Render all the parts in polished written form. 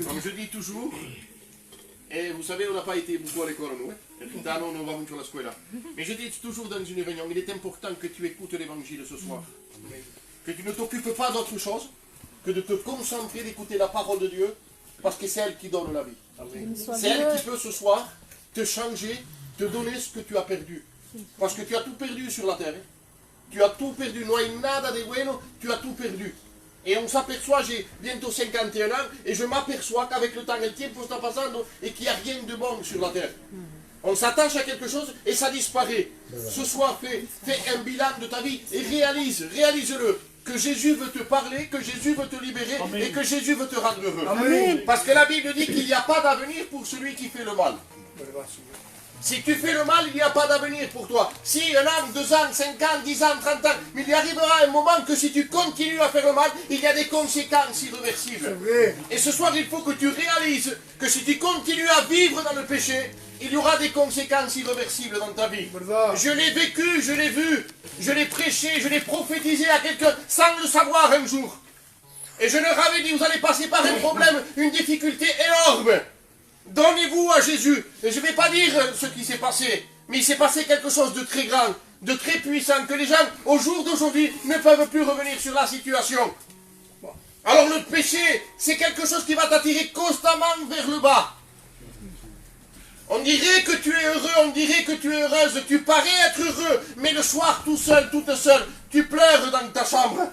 Comme je dis toujours, et vous savez, on n'a pas été beaucoup à l'école, nous. Non, on va venir à la scuola. Mais je dis toujours dans une réunion, il est important que tu écoutes l'évangile ce soir. Que tu ne t'occupes pas d'autre chose que de te concentrer, d'écouter la parole de Dieu, parce que c'est elle qui donne la vie. C'est elle qui peut ce soir te changer, te donner ce que tu as perdu. Parce que tu as tout perdu sur la terre. Tu as tout perdu, no hay nada de bueno, tu as tout perdu. Et on s'aperçoit, j'ai bientôt 51 ans, et je m'aperçois qu'avec le temps, le tiempo está pasando, et qu'il n'y a rien de bon sur la terre. On s'attache à quelque chose et ça disparaît. Ce soir, fais un bilan de ta vie et réalise-le. Que Jésus veut te parler, que Jésus veut te libérer. Amen. Et que Jésus veut te rendre heureux. Amen. Parce que la Bible dit qu'il n'y a pas d'avenir pour celui qui fait le mal. Si tu fais le mal, il n'y a pas d'avenir pour toi. Si 1 an, 2 ans, 5 ans, 10 ans, 30 ans, mais il y arrivera un moment que si tu continues à faire le mal, il y a des conséquences irréversibles. Et ce soir, il faut que tu réalises que si tu continues à vivre dans le péché, il y aura des conséquences irréversibles dans ta vie. Je l'ai vécu, je l'ai vu, je l'ai prêché, je l'ai prophétisé à quelqu'un sans le savoir un jour. Et je leur avais dit, vous allez passer par un problème, une difficulté énorme. Donnez-vous à Jésus. Et je ne vais pas dire ce qui s'est passé, mais il s'est passé quelque chose de très grand, de très puissant, que les gens, au jour d'aujourd'hui, ne peuvent plus revenir sur la situation. Alors le péché, c'est quelque chose qui va t'attirer constamment vers le bas. On dirait que tu es heureux, on dirait que tu es heureuse, tu parais être heureux, mais le soir, tout seul, toute seule, tu pleures dans ta chambre.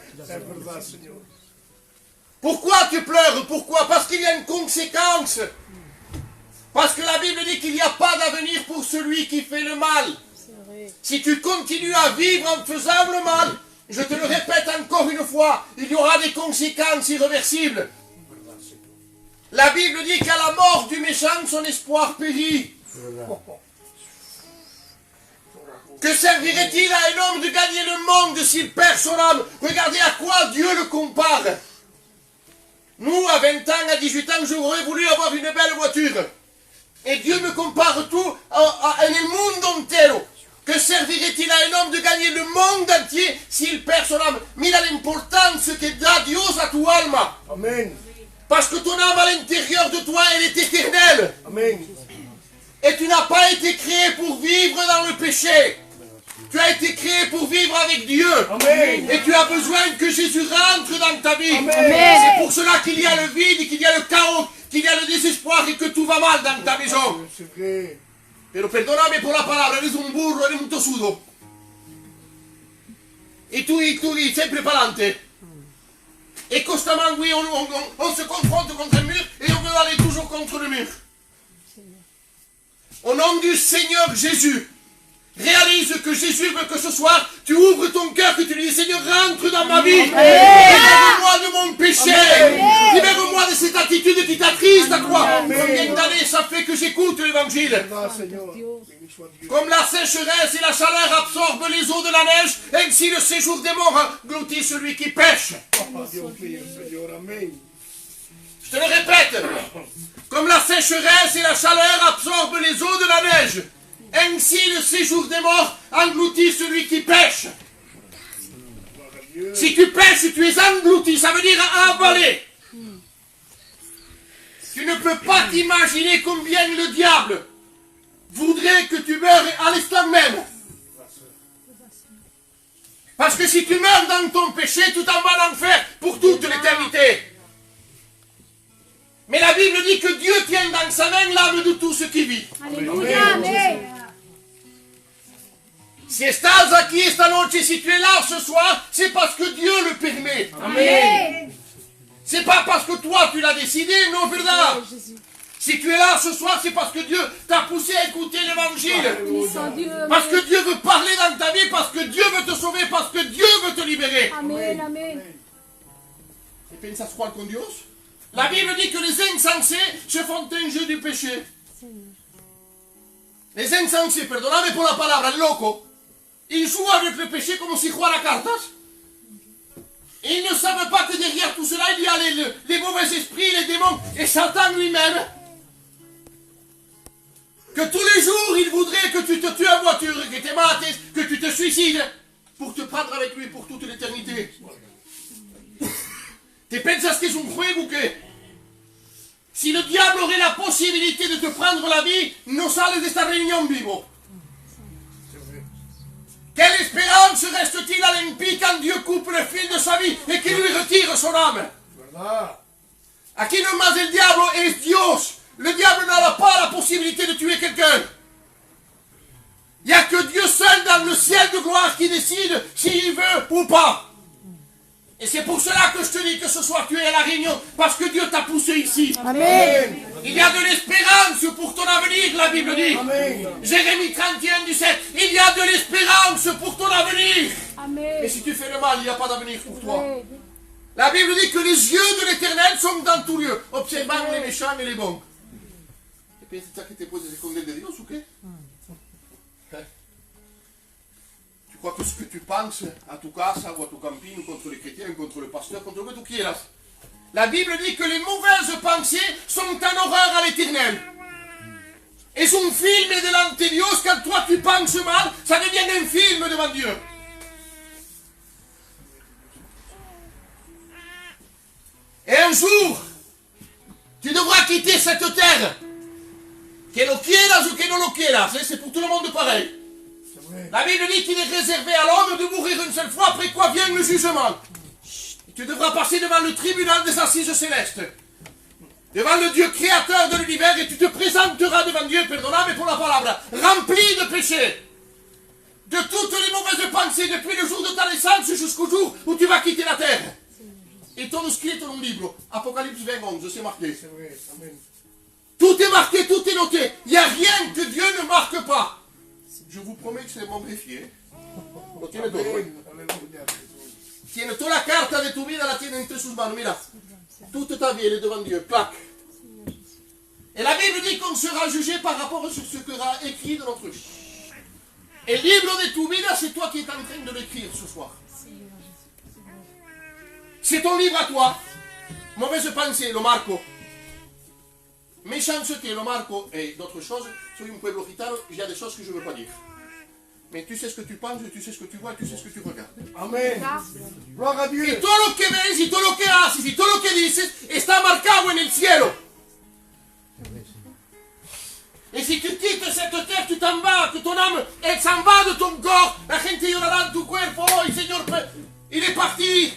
Pourquoi tu pleures? Pourquoi? Parce qu'il y a une conséquence. Parce que la Bible dit qu'il n'y a pas d'avenir pour celui qui fait le mal. Si tu continues à vivre en faisant le mal, je te le répète encore une fois, il y aura des conséquences irréversibles. La Bible dit qu'à la mort du méchant, son espoir périt. Que servirait-il à un homme de gagner le monde s'il perd son âme? Regardez à quoi Dieu le compare. Nous, à 20 ans, à 18 ans, j'aurais voulu avoir une belle voiture. Et Dieu me compare tout à el mundo entero. Que servirait-il à un homme de gagner le monde entier s'il perd son âme? Mira l'importance que da Dios a tu alma. Amen. Parce que ton âme à l'intérieur de toi, elle est éternelle. Amen. Et tu n'as pas été créé pour vivre dans le péché. Tu as été créé pour vivre avec Dieu. Amen. Et tu as besoin que Jésus rentre dans ta vie. C'est pour cela qu'il y a le vide, qu'il y a le chaos, qu'il y a le désespoir et que tout va mal dans ta maison. Pero perdóname por la palabra, eres un burro, eres un tosudo. Et tu sempre para adelante. Et constamment, oui, on se confronte contre le mur et on veut aller toujours contre le mur. Au nom du Seigneur Jésus, réalise que Jésus veut que ce soir, tu ouvres ton cœur, que tu lui dis, Seigneur, rentre dans ma vie. Libère-moi de mon péché. Libère-moi de cette attitude qui t'attriste à toi. Combien d'années ça fait que j'écoute l'évangile? Comme la sécheresse et la chaleur absorbent les eaux de la neige, ainsi le séjour des morts engloutit celui qui pêche. Je te le répète. Comme la sécheresse et la chaleur absorbent les eaux de la neige, ainsi le séjour des morts engloutit celui qui pêche. Si tu pêches, tu es englouti, ça veut dire avalé. Tu ne peux pas t'imaginer combien le diable voudrait que tu meurs à l'instant même. Parce que si tu meurs dans ton péché, tu t'en vas en enfer pour toute l'éternité. Mais la Bible dit que Dieu tient dans sa main l'âme de tout ce qui vit. Alléluia. Amen. Si estás aquí esta noche, si tu es là ce soir, c'est parce que Dieu le permet. Amen. C'est pas parce que toi tu l'as décidé, non, verdad? Si tu es là ce soir, c'est parce que Dieu t'a poussé à écouter l'évangile. Parce que Dieu veut parler dans ta vie, parce que Dieu veut te sauver, parce que Dieu veut te libérer. Amen, amen. Et pensas quoi con Dios? La Bible dit que les insensés se font un jeu du péché. Les insensés, perdoname por la palabra, el loco, ils jouent avec le péché comme si jugara cartas. Et ils ne savent pas que derrière tout cela, il y a les mauvais esprits, les démons, et Satan lui-même. Que tous les jours, il voudrait que tu te tues en voiture, que tu te mates, que tu te suicides, pour te prendre avec lui pour toute l'éternité. ¿Te piensas que es un juego que? Si le diable aurait la possibilité de te prendre la vie, no sales de esta réunion vivo. Quelle espérance reste-t-il à l'impie quand Dieu coupe le fil de sa vie et qu'il lui retire son âme? Aquí no más el diablo es Dios. Le diable n'a pas la possibilité de tuer quelqu'un. Il n'y a que Dieu seul dans le ciel de gloire qui décide s'il veut ou pas. Et c'est pour cela que je te dis que ce soir tu es à la réunion, parce que Dieu t'a poussé ici. Amen. Il y a de l'espérance pour ton avenir, la Bible dit. Amen. Jérémie 31:17, il y a de l'espérance pour ton avenir. Amen. Mais si tu fais le mal, il n'y a pas d'avenir pour toi. Amen. La Bible dit que les yeux de l'Éternel sont dans tout lieu, observant les méchants et les bons. Et puis c'est ça qui te puedes esconder de Dios, ou qué? Tu crois que ce que tu penses à tu casa ou à tu camping, contre les chrétiens, contre le pasteur, contre le que tu quieras. La Bible dit que les mauvaises pensées sont en horreur à l'Éternel. Es un film delante de Dios. Quand toi tu penses mal, ça devient un film devant Dieu. Et un jour, tu devras quitter cette terre. Que lo quieras ou que no lo quieras, c'est pour tout le monde pareil. La Bible dit qu'il est réservé à l'homme de mourir une seule fois, après quoi vient le jugement. Et tu devras passer devant le tribunal des assises célestes, devant le Dieu créateur de l'univers, et tu te présenteras devant Dieu, perdonnable pour la parole, rempli de péchés, de toutes les mauvaises pensées, depuis le jour de ta naissance jusqu'au jour où tu vas quitter la terre. Et ton scritto dans un livre, Apocalypse 20:11, c'est marqué. Tout est marqué, tout est noté. Il n'y a rien que Dieu ne marque pas. Je vous promets que c'est mon défi. Lo tiene todo. Tiene toda la carta de tu vida, la tiene entre sus manos. Mira, toute ta vie, elle est devant Dieu. Clac. Et la Bible dit qu'on sera jugé par rapport à ce que sera écrit dans notre vie. Et le livre de tu vida, c'est toi qui es en train de l'écrire ce soir. C'est ton livre à toi. Mauvaise pensée, lo marco. Méchanceté, lo marco, et d'autres choses. Soy un pueblo gitano, il y a des choses que je ne veux pas dire. Mais tu sais ce que tu penses, tu sais ce que tu vois, tu sais ce que tu regardes. Amen. Gloire à Dieu. Y todo lo que ves, y todo lo que haces, y todo lo que dices, está marcado en el cielo. Et si tu quittes cette terre, tu t'en vas, que ton âme, elle s'en va de ton corps. La gente llorará en tu cuerpo, oh, el Señor, il est parti.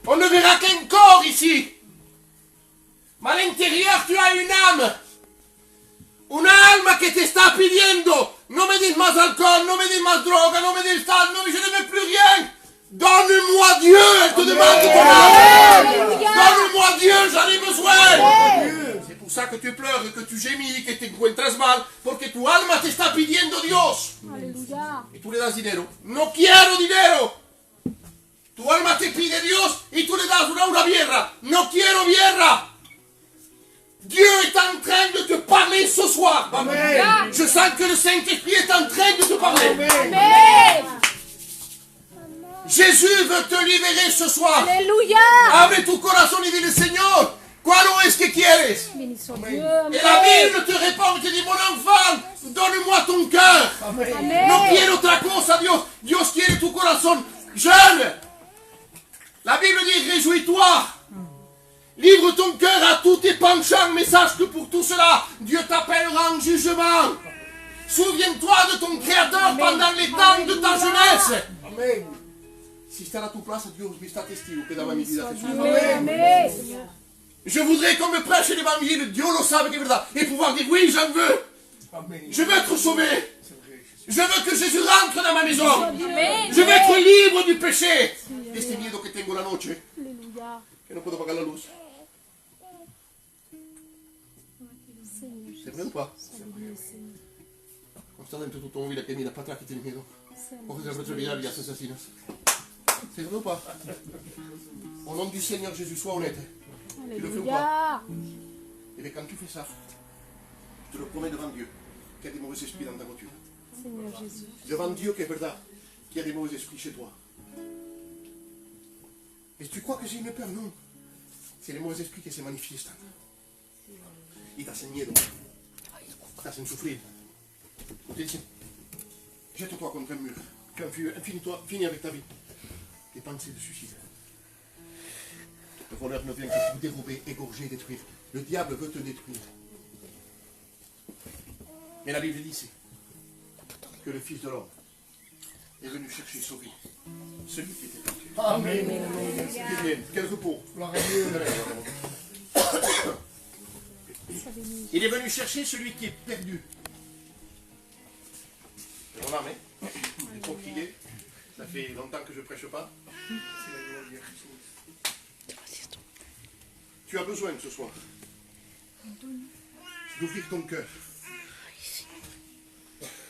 On ne verra qu'un corps ici. Mais à l'intérieur, tu as une âme. Una alma que te está pidiendo. No me des más alcool, no me des más droga, no me des tal, no, je ne veux plus rien. Donne-moi Dieu, elle te demande ton âme. Donne-moi Dieu, j'en ai besoin. C'est pour ça que tu pleures et que tu gémis, que te encuentras mal, porque tu alma te está pidiendo Dios. Aleluya. Y tú le das dinero. No quiero dinero. Tu alma te pide Dios y tú le das una birra. No quiero birra. Dieu est en train de te parler ce soir. Amen. Je sens que le Saint-Esprit est en train de te parler. Amen. Jésus veut te libérer ce soir. Aleluya. Abre tu corazón y dile, Señor, ¿cuál es que quieres? Béni soit Dieu. Et la Bible te répond, te dit, mon enfant, donne-moi ton cœur. Amen. No Amen. quiero otra cosa, Dios. Dios quiere tu corazón jeune. La Bible dit, réjouis-toi. Livre ton cœur à tous tes penchants, mais sache que pour tout cela, Dieu t'appellera en jugement. Souviens-toi de ton Créateur pendant les temps de ta jeunesse. Amen. Si estar a tu place, Dios me está testigo que daba mi vida a Jesús. Amen. Amen. Seigneur. Je voudrais qu'on me prêche l'évangile, Dieu le savait que c'est verdad, et pouvoir dire oui, j'en veux. Amen. Je veux être sauvé. C'est vrai, Jésus. Je veux que Jésus rentre dans ma maison. Amen. Je veux être libre du péché. Este miedo que tengo la noche, Alléluia. que no puedo pagar la luz. C'est vrai ou pas? Como estás dentro de tu vida que mira para atrás que tienes miedo. Coges el retrovisor y haces asesinos. C'est vrai ou pas? Au nom du Seigneur Jésus, sois honnête. Tu le fais ou pas? Alléluia. Et bien quand tu fais ça, je te le promets devant Dieu, qu'il y a des mauvais esprits dans ta voiture. Seigneur Jésus. Devant Dieu que es verdad, qu'il y a des mauvais esprits chez toi. Et tu crois que j'ai une peur? Non. C'est les mauvais esprits qui se manifestent. Y te hacen miedo. Te hacen sufrir. Te dicen, jette-toi contre un mur. Finis avec ta vie. Des pensées de suicide. Le voleur ne vient que pour dérober, égorger, détruire. Le diable veut te détruire. Mais la Bible dit ici que le Fils de l'homme est venu chercher sauver celui qui était perdu. Amen. Amen. Quel repos. Gloire à Dieu. Il est venu chercher celui qui est perdu. C'est mon âme, hein? Il faut crier. Ça fait longtemps que je ne prêche pas. Tu as besoin ce soir d'ouvrir ton cœur.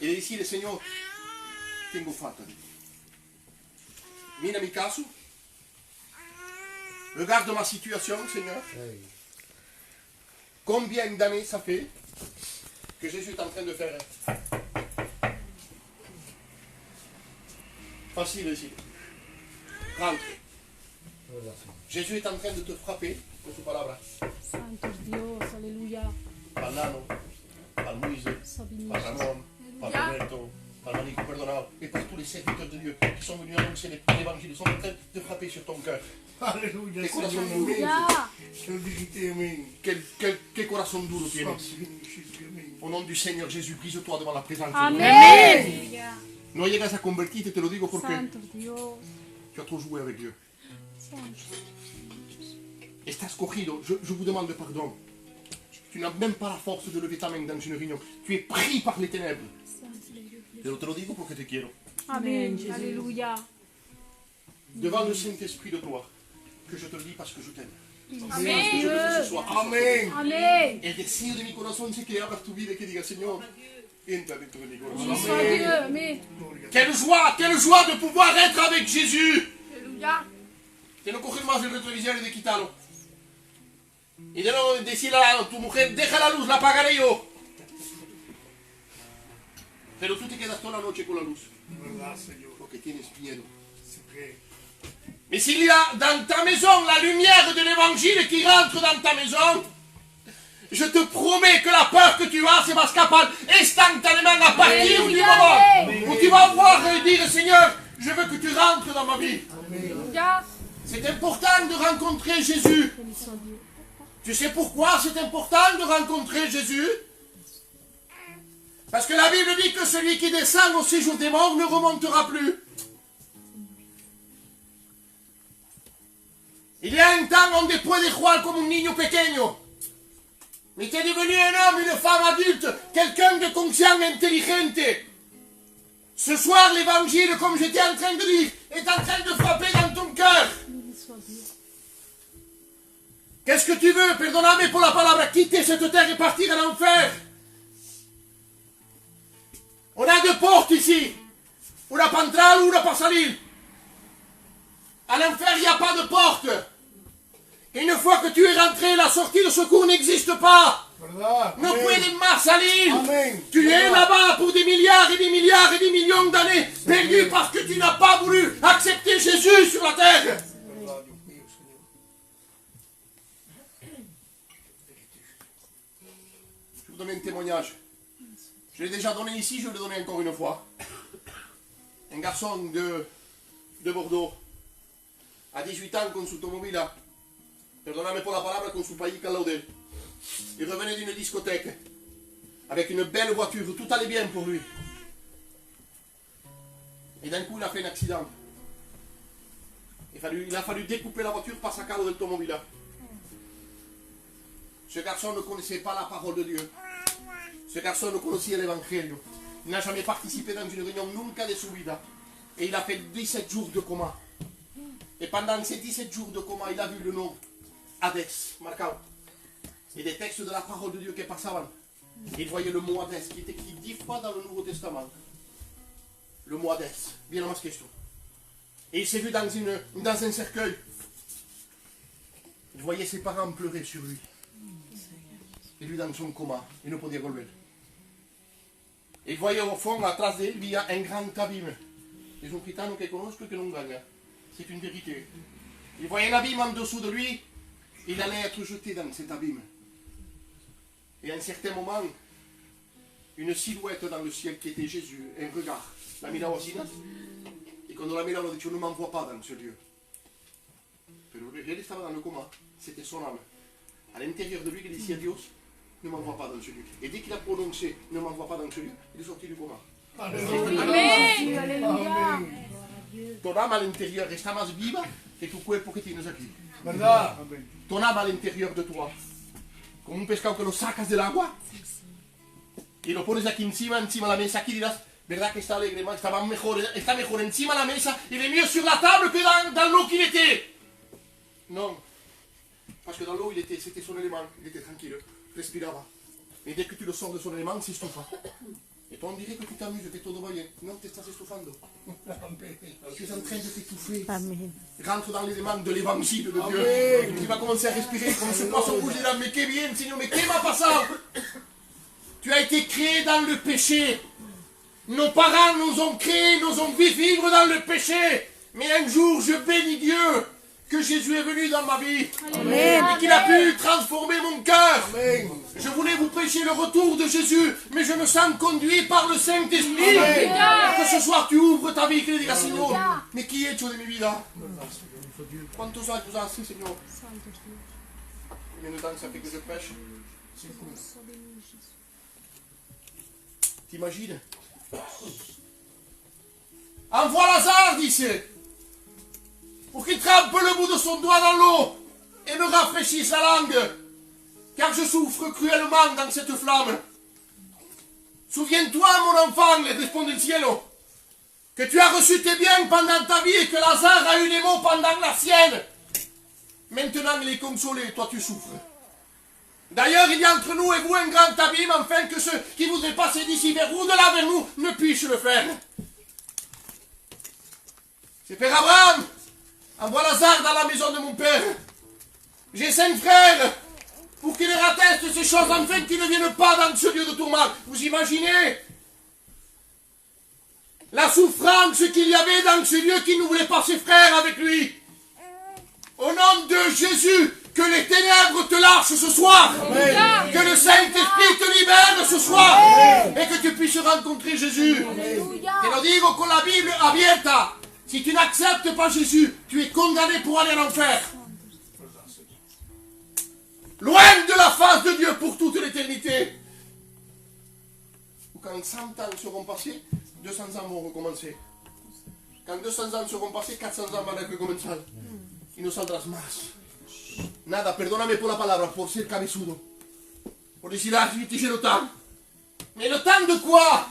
Il est ici le Seigneur. Tengo fatto. Mina mi caso. Regarde ma situation, Seigneur. Combien d'années ça fait que Jésus est en train de faire facile ici. Rentre. Jésus est en train de te frapper con su palabra. Santo Dios, aleluya. Par Nano, par Moïse, par Ramon, par Roberto, par Manico Perdonao et par tous les serviteurs de Dieu qui sont venus annoncer l'évangile. Ils sont en train de frapper sur ton cœur. Alléluia. Quel corazon duro. Aleluya. Quelle vérité, amen. Quel corazon duro tienes. Amen. Au nom du Seigneur Jésus, brise-toi devant la présence de Amén. Dieu. No llegas a convertirte, te lo digo porque Santo Dios. tu as trop joué avec Dieu. Santo. Estás cogido, je vous demande pardon. Tu n'as même pas la force de lever ta main dans une réunion. Tu es pris par les ténèbres. Te lo digo porque te quiero. Amén. Aleluya. Devant le Saint-Esprit de gloire, que je te le dis parce que je t'aime. Amén. Que je veux que ce soit Amen. Amén. el deseo de mi corazón es que abras tu vida y que digas, Señor, entra dentro de mi corazón. Soit Dieu. Amén. Quelle joie de pouvoir être avec Jésus. Aleluya. Que no coger más el retrovisor y de quitarlo. Y de no decirle a tu mujer, deja la luz, la apagaré yo. Pero tú te quedas toda la noche con la luz, Verdad, Señor. porque tienes miedo. C'est vrai. Mais s'il y a dans ta maison la lumière de l'évangile qui rentre dans ta maison, je te promets que la peur que tu as se va escapar instantanément à partir du moment où tu vas voir et dire, Seigneur, je veux que tu rentres dans ma vie. Aleluya. C'est important de rencontrer Jésus. Béni soit Dieu. Tu sais pourquoi c'est important de rencontrer Jésus? Parce que la Bible dit que celui qui descend au séjour des morts ne remontera plus. Il y a un temps, on te puede jugar como un niño pequeño. Mais tu es devenu un homme, une femme adulte, quelqu'un de conscient, intelligente. Ce soir, l'évangile, comme j'étais en train de dire, est en train de frapper dans ton cœur. Béni soit Dieu. Qu'est-ce que tu veux? Perdoname pour la palabra, quitter cette terre et partir à l'enfer. On a deux portes ici. Una para entrar, una para salir. À l'enfer, il n'y a pas de porte. Et une fois que tu es rentré, la sortie de secours n'existe pas. Verdad. No pueden más salir. Amen. Tu es là-bas pour des milliards et des milliards et des millions d'années, perdu parce que tu n'as pas voulu accepter Jésus sur la terre. Verdad, Dios mío, Señor. Je vais vous donner un témoignage. Je l'ai déjà donné ici, je vais le donner encore une fois. Un garçon de Bordeaux, à 18 ans, con su automobile, perdoname pour la palabra, con su pays Calaudel. Il revenait d'une discothèque, avec une belle voiture, tout allait bien pour lui. Et d'un coup, il a fait un accident. Il a fallu découper la voiture par sa carte d'automobile. Ce garçon ne connaissait pas la parole de Dieu. Ce garçon ne connaissait l'évangile. Il n'a jamais participé dans une réunion nunca de su vida. Et il a fait 17 jours de coma. Et pendant ces 17 jours de coma, il a vu le nom Hades, marquant. Et des textes de la parole de Dieu qui passaient. Il voyait le mot Hades qui est écrit 10 fois dans le Nouveau Testament. Le mot Hades, bien la question. Et il s'est vu dans un cercueil. Il voyait ses parents pleurer sur lui. Et lui dans son coma, il ne pouvait relever. Et il voyait au fond, atrás de lui, il y a un grand abîme. Les un gitano que conozco que non gagne. C'est une vérité. Il voyait un abîme en dessous de lui. Il allait être jeté dans cet abîme. Et à un certain moment, une silhouette dans le ciel qui était Jésus, un regard. La miraba así, et quand on la miraba, on dit, tu ne m'envoies pas dans ce lieu. Pero él estaba dans le coma. C'était son âme. À l'intérieur de lui, il disait à Dios, ne m'envoie pas dans ce lieu. Et dès qu'il a prononcé, ne m'envoie pas dans ce lieu, il est sorti du coma. Amén. Aleluya. Ton âme à l'intérieur está más viva que tu cuerpo que tienes aquí. ¿Verdad? Ton âme à l'intérieur de toi. Como un pescado que lo sacas del agua y lo pones aquí encima de la mesa. Aquí dirás, ¿verdad que está alegre? Estaba mejor, está mejor encima de la mesa. Il est mieux sur la table que dans l'eau qu'il était. Non. Parce que dans l'eau, c'était son élément. Il était tranquille, respiraba. Et dès que tu le sors de son élément, il s'estufa. Et toi, on dirait que tu t'amuses, que todo va bien. Non, te estás estufando. Tu es en train de t'étouffer. Amen. Rentre dans l'élément de l'évangile de Dieu. Tu vas commencer à respirer comme ce poisson rouge là. Mais qu'est bien, Seigneur, mais qu'est ma passage? Tu as été créé dans le péché. Nos parents nous ont créés, nous ont fait vivre dans le péché. Mais un jour, je bénis Dieu que Jésus est venu dans ma vie. Amen. Et qu'il a pu transformer mon cœur. Je voulais vous prêcher le retour de Jésus, mais je me sens conduit par le Saint-Esprit. Que ce soir tu ouvres ta vie, que le digas, Señor, mais qui es-tu de mi vida? ¿Cuántos años hace, Señor? Combien de temps ça fait que je prêche? T'imagines? Envoie Lazare, dit-il, pour qu'il trempe le bout de son doigt dans l'eau et me rafraîchisse la langue, car je souffre cruellement dans cette flamme. Souviens-toi, mon enfant, répondit le cielo, que tu as reçu tes biens pendant ta vie et que Lazare a eu des maux pendant la sienne. Maintenant, il est consolé, toi tu souffres. D'ailleurs, il y a entre nous et vous un grand abîme, afin que ceux qui voudraient passer d'ici vers vous, de là vers nous, ne puissent le faire. C'est Père Abraham, envoie Lazare dans la maison de mon père. J'ai 5 frères, pour qu'ils leur attestent ces choses, afin qu'ils ne viennent pas dans ce lieu de tourment. Vous imaginez la souffrance qu'il y avait dans ce lieu qui ne voulait pas ses frères avec lui. Au nom de Jésus, que les ténèbres te lâchent ce soir. Amen. Que le Saint-Esprit te libère ce soir. Amen. Et que tu puisses rencontrer Jésus. Te lo digo con la Bible abierta. Si tu n'acceptes pas Jésus, tu es condamné pour aller en enfer. Loin de la face de Dieu pour toute l'éternité. Quand 100 ans seront passés, 200 ans vont recommencer. Quand 200 ans seront passés, 400 ans van a recomenzar. Y no saldrás más. Nada, perdóname por la palabra, por ser cabezudo. Por decir, ah, j'ai le temps. Mais le temps de quoi?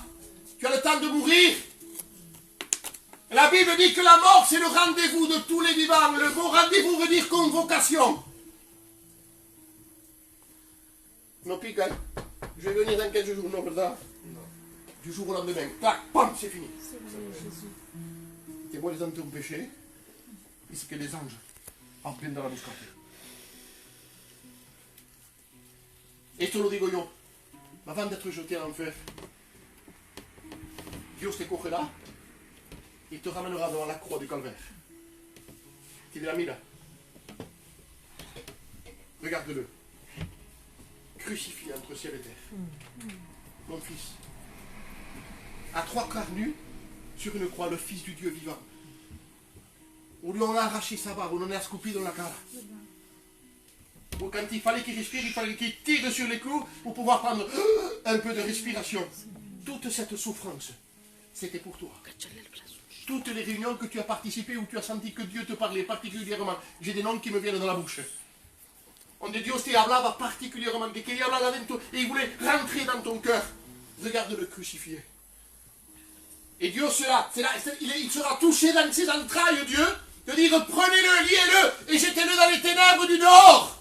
Tu as le temps de mourir. La Bible dit que la mort, c'est le rendez-vous de tous les vivants. Le mot rendez-vous veut dire convocation. Non, pique, hein? Je vais venir dans 15 jours, non, verdad? Du jour au lendemain, clac, pam, c'est fini. Te mueres dans ton péché, et c'est que les anges aprendan a buscarte. Esto lo digo yo, avant d'être jeté en enfer, Dios te cogerá y te ramènera devant la croix du calvaire. Tu verras, mira. Regarde-le. Crucifié entre ciel et terre. Mon fils. À 3 quarts nus, sur une croix, le fils du Dieu vivant. On lui en a arraché sa barbe, on en a escupé dans la cara. Quand il fallait qu'il respire, il fallait qu'il tire sur les clous pour pouvoir prendre un peu de respiration. Toute cette souffrance, c'était pour toi. Toutes les réunions que tu as participées où tu as senti que Dieu te parlait particulièrement, j'ai des noms qui me viennent dans la bouche. Donde Dios te hablaba particulièrement, que quería hablar adentro, et il voulait rentrer dans ton cœur. Regarde-le crucifié. Et Dieu il sera touché dans ses entrailles, Dieu, de dire prenez-le, liez-le et jetez-le dans les ténèbres du dehors.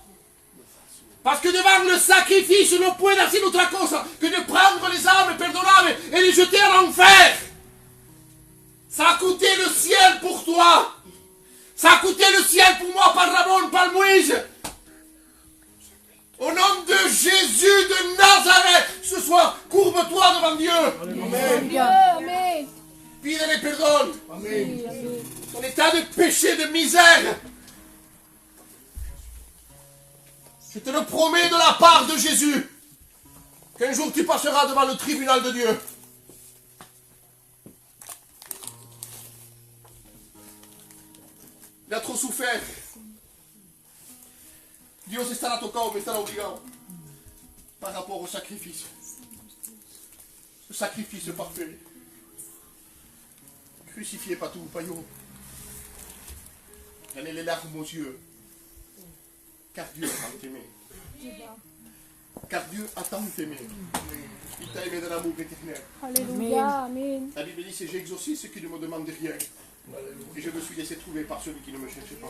Parce que devant le sacrifice, ne puede hacer otra cosa que de prendre les âmes pardonnables et les jeter en enfer. Ça a coûté le ciel pour toi. Ça a coûté le ciel pour moi, par Ramon, par Moïse. Au nom de Jésus de Nazareth, ce soir, courbe-toi devant Dieu. Amen. Amen. Pide-le pardon. Amen. Ton état de péché, de misère. Je te le promets de la part de Jésus, qu'un jour tu passeras devant le tribunal de Dieu. Il a trop souffert. Dios estará tocado, me estará obligado par rapport au sacrifice. Le sacrifice parfait. Crucifié par tout, paillot. J'en ai les larmes aux yeux. Car Dieu a tant aimé. Car Dieu a tant aimé. Il t'a aimé de l'amour éternel. Alléluia. Amen. La Bible dit, c'est j'ai exaucé ceux qui ne me demandent rien. Et je me suis laissé trouver par celui qui ne me cherchait pas.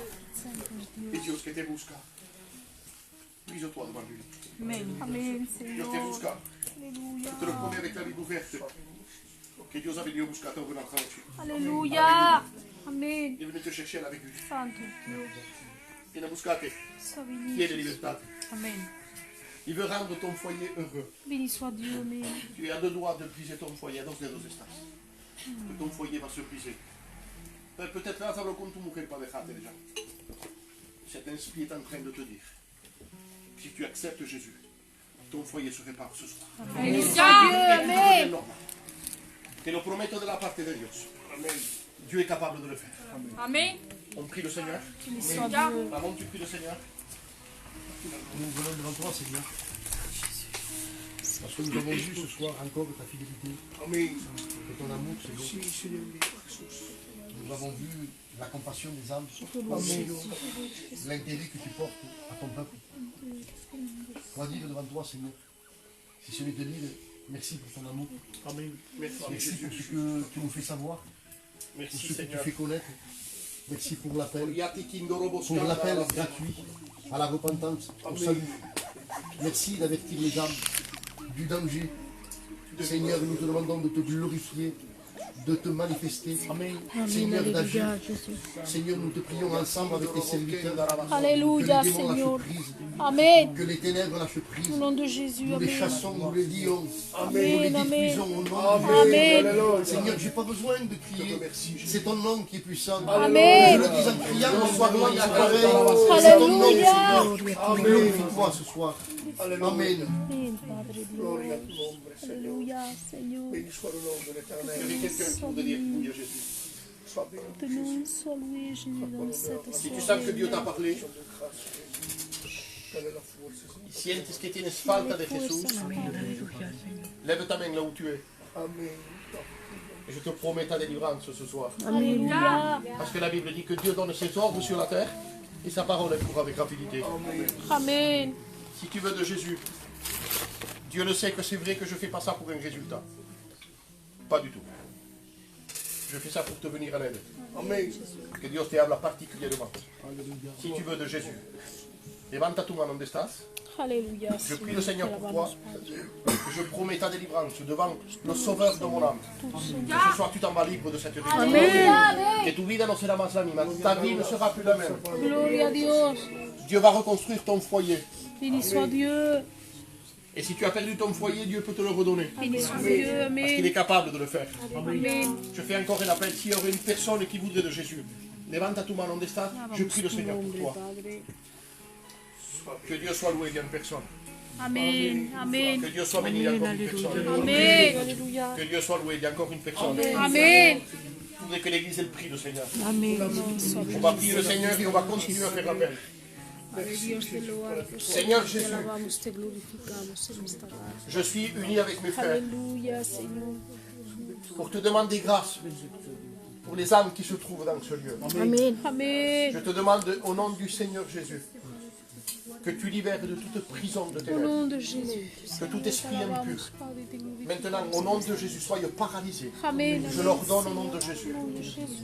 Et Dieu, ce que te busca. Brise-toi devant lui. Amen, Dieu Seigneur. te busca. Alléluia. Je te le promets avec la Bible ouverte. Que Dieu a venu buscar ton venant tranquille. Alléluia. Amen. Il est venu te chercher avec lui. Santo Dieu. Il a buscaté. Sois Qui béni. est de liberté. Amen. Il veut rendre ton foyer heureux. Béni soit Dieu. Amen. Tu es à deux doigts de briser ton foyer. Dos dedos estás. Que ton foyer va se briser. Peut-être là, ça le compte tu mujer pas dejarte déjà. Cet esprit est en train de te dire. Si tu acceptes Jésus, ton foyer se répare ce soir. Béni soit Dieu. Et tout Amen. devient normal. Te lo prometo de la parte de Dios. Amen. Dieu est capable de le faire. Amen. On prie le Seigneur. Béni soit Dieu. Maman, tu pries le Seigneur. Nous venons devant toi, Seigneur. Parce que nous avons vu ce soir encore ta fidélité Amen. et ton amour, Seigneur. Si, Seigneur, Jésus. Nous avons vu la compassion des âmes, Amen. l'intérêt que tu portes à ton peuple. Quoi dire devant toi, Seigneur, si ce n'est te dire merci pour ton amour, Amen. Merci, merci pour ce Jésus. que tu nous fais savoir, pour Merci, ce que tu Seigneur. fais connaître. Merci pour l'appel Pour l'appel gratuit à la repentance, au salut. Merci d'avertir les âmes du danger. Seigneur, nous te demandons de te glorifier, de te manifester. Seigneur, d'agir. Seigneur, nous te prions ensemble avec tes serviteurs que Alléluia, les démons Seigneur. lâchent prise, Amen. que les ténèbres lâchent prise. Au nom de Jésus. Nous les Amen. chassons, nous les lions, nous Amen, les amen. détruisons au nom de Amen. Jésus. Seigneur, je n'ai pas besoin de crier. C'est ton nom qui est puissant. Amen. Je le dis en criant, on soit loin, c'est pareil. C'est ton nom, Alléluia. Seigneur. Glorifie-toi ce soir. Amen. Amen, Padre Dieu. Gloria a tu nombre, Seigneur. Alléluia, Seigneur. Béni soit le nom de Il y l'Éternel. avait quelqu'un qui voudrait dire oui à Jésus. Sois béni. Ton nom soit loué, Jésus, dans cette Si tu sens soirée. que Dieu t'a parlé, De grâce, Jésus. Quelle est la force, Seigneur? sientes que tienes falta de Jesús, lève ta main là où tu es. Amen. Et je te promets ta délivrance ce soir. Alléluia. Parce que la Bible dit que Dieu donne ses ordres sur la terre et sa parole est pour avec rapidité. Amen. Si tu veux de Jésus, Dieu le sait que c'est vrai que je ne fais pas ça pour un résultat. Pas du tout. Je fais ça pour te venir en aide. Amen. Que Dios te habla particulièrement. Si tu veux de Jésus, levanta tu mano donde estás. Alléluia. Je prie le Seigneur pour toi. Je promets ta délivrance devant le Sauveur de mon âme. Que ce soir tu t'en vas libre de cette délivrance. Amen. Que tu vida no será más la misma. Ta vie ne sera plus la même. Gloria a Dios. Dieu va reconstruire ton foyer. Béni soit Dieu. Et si tu as perdu ton foyer, Dieu peut te le redonner. Béni soit Dieu. Parce qu'il Amen. est capable de le faire. Amen. Je fais encore un appel. S'il y aurait une personne qui voudrait de Jésus, levanta tu mano donde estás. Je prie le Seigneur pour toi. Que Dieu soit loué, il y a une personne. Amen. Amen. Que Dieu soit béni, il y a encore une personne. Amen. Alléluia. Que Dieu soit loué, il y a encore une personne. Amen. Je voudrais que l'Église elle prie le Seigneur. Amen. On va prier le Seigneur et on va continuer à faire l'appel. Dios te loamos. Seigneur Te Jésus, alabamos, te glorificamos en esta hora. je suis uni avec mes frères Alléluia, Seigneur. pour te demander grâce pour les âmes qui se trouvent dans ce lieu. Amen. Je Amen. te demande au nom du Seigneur Jésus que tu libères de toute prison de Au ténèbres, nom de Jésus. que tout esprit impur, Alabamos, Padre, te glorificamos. maintenant au nom de Jésus, soient paralysés. Amen. Je l'ordonne au nom de Jésus.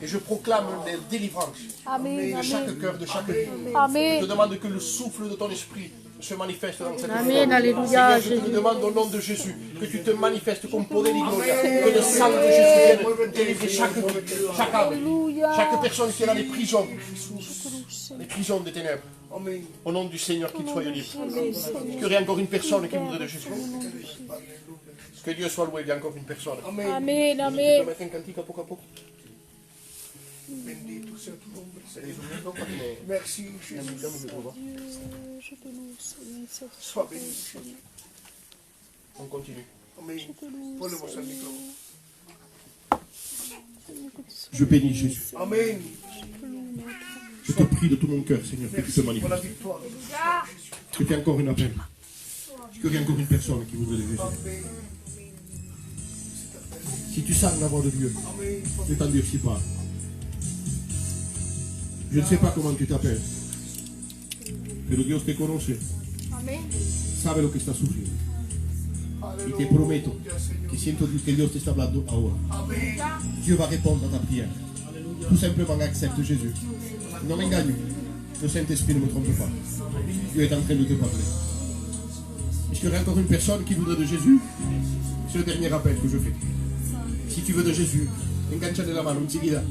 Et je proclame les délivrances Amen. de chaque cœur, de chaque vie. Je te Amen. demande que le souffle de ton esprit se manifeste dans cette Amen. maison. Alléluia, Seigneur, je te Jésus. demande au nom de Jésus que tu te manifestes comme poder et gloria. Que le sang de Jésus vienne délivrer chaque vie, chaque âme, Alléluia. chaque personne qui est dans les prisons des ténèbres. Amen. Au nom du Seigneur, qu'il soit libre. Est-ce qu'il y aurait encore une personne qui voudrait de Jésus? Que Dieu soit loué, il y a encore une personne. Amen. Amen. Je vais Amen. mettre un cantique à poco a poco. Bendito sea tu nombre, C'est Seigneur. les unidos parce que- Merci, Jésus. Dieu, je te loue, Seigneur, cette Sois béni, Seigneur. On continue. Amen. Je te loue, Ponemos el micro. Je bénis Jésus. Amen. Je te prie de tout mon cœur, Seigneur, que tu te Merci pour la manifestes. victoire. Est-ce qu'il y a encore un appel? Est-ce qu'il y a encore une personne qui voudrait de Jésus? Si tu sens la voix de Dieu, ne t'endurcis pas. Je ne sais pas comment tu t'appelles, pero Dios te conoce, sabe lo que estás sufriendo. Y te prometo que siento que Dios te está hablando ahora. Dieu va répondre à ta prière. Tout simplement accepte Jésus. Non m'engagne. Le Saint-Esprit ne me trompe pas. Dieu est en train de te parler. Est-ce qu'il y aurait encore une personne qui voudrait de Jésus? C'est le dernier appel que je fais. Si tu veux de Jésus, engancha de la mano, enseguida.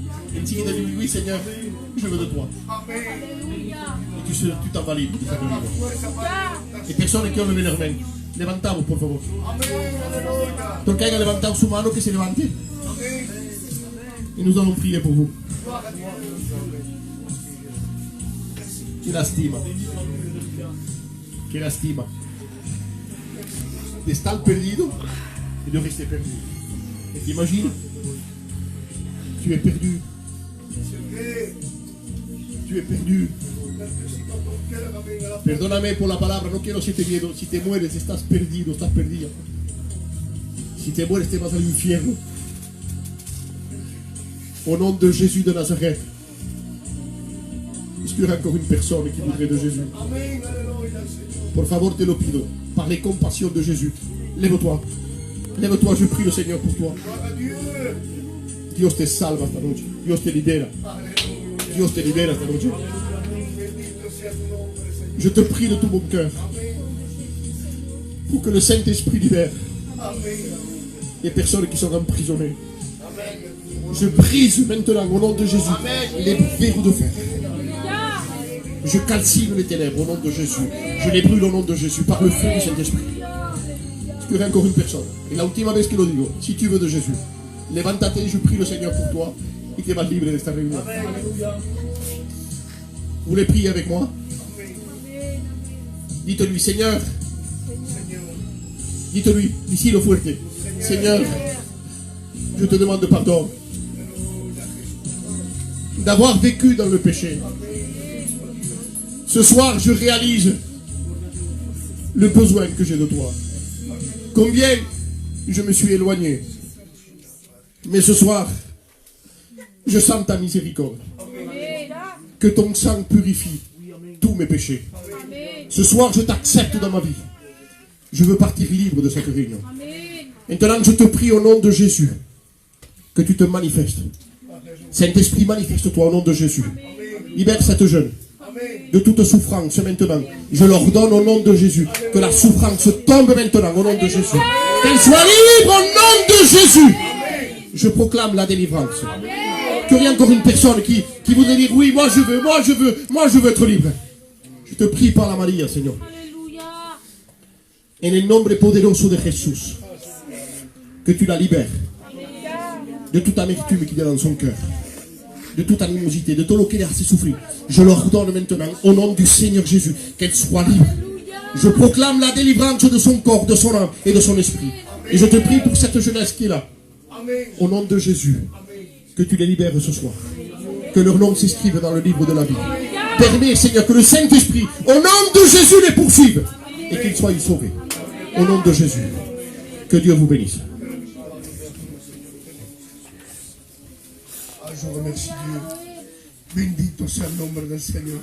Enseguida dis oui Seigneur, je veux de toi. Et tu t'en vas libre de cette vie. Les personnes qui ont levé leurs mains, levantamos por favor. Todo el que haya levantado su mano, que se levante. Et nous allons prier pour vous. Che lastima. Che lastima. De estar perdido et de rester perdu. Et t'imagines, tu es perdu. Tu es perdu. Perdóname por la palabra, no quiero siete miedo. Si te mueres, estás perdido, estás perdida. Si te mueres, te vas al infierno. Au nom de Jésus de Nazareth. Est-ce qu'il y aura encore une personne qui voudrait de Jésus? Por favor, te lo pido, par les compassions de Jésus. Lève-toi. Lève-toi, je prie le Seigneur pour toi. Dios te salva esta noche. Dios te libera. Dios te libera esta noche. Je te prie de tout mon cœur pour que le Saint-Esprit libère les personnes qui sont emprisonnées. Je brise maintenant au nom de Jésus les verrous de fer. Je calcine les ténèbres au nom de Jésus. Je les brûle au nom de Jésus par le feu du Saint-Esprit. Est-ce qu'il y aurait encore une personne? Et la última vez que lo digo, si tu veux de Jésus, levántate, je prie le Seigneur pour toi et te vas libre de esta réunion. Vous voulez prier avec moi? Dites-lui, Seigneur. Dites-lui, ici le fuerte. Seigneur, je te demande pardon d'avoir vécu dans le péché. Ce soir, je réalise le besoin que j'ai de toi. Combien je me suis éloigné. Mais ce soir, je sens ta miséricorde. Que ton sang purifie tous mes péchés. Ce soir, je t'accepte dans ma vie. Je veux partir libre de cette réunion. Maintenant, je te prie au nom de Jésus que tu te manifestes. Saint-Esprit, manifeste-toi au nom de Jésus. Libère cette jeune de toute souffrance maintenant. Je l'ordonne au nom de Jésus que la souffrance tombe maintenant au nom de Jésus. Qu'elle soit libre au nom de Jésus. Je proclame la délivrance. Qu'il y ait encore une personne qui voudrait dire oui, moi je veux être libre. Je te prie par la Maria, Seigneur. En el nombre poderoso de Jesús, que tu la libères de toute amertume qui est dans son cœur, de toute animosité, de tout ce qu'elle a assez souffrir. Je l'ordonne maintenant, au nom du Seigneur Jésus, qu'elle soit libre. Je proclame la délivrance de son corps, de son âme et de son esprit. Et je te prie pour cette jeunesse qui est là, au nom de Jésus, que tu les libères ce soir. Que leur nom s'inscrive dans le livre de la vie. Permets, Seigneur, que le Saint-Esprit, au nom de Jésus, les poursuive et qu'ils soient sauvés. Au nom de Jésus. Que Dieu vous bénisse. Je remercie Dieu. Bendito sea el nombre del Señor.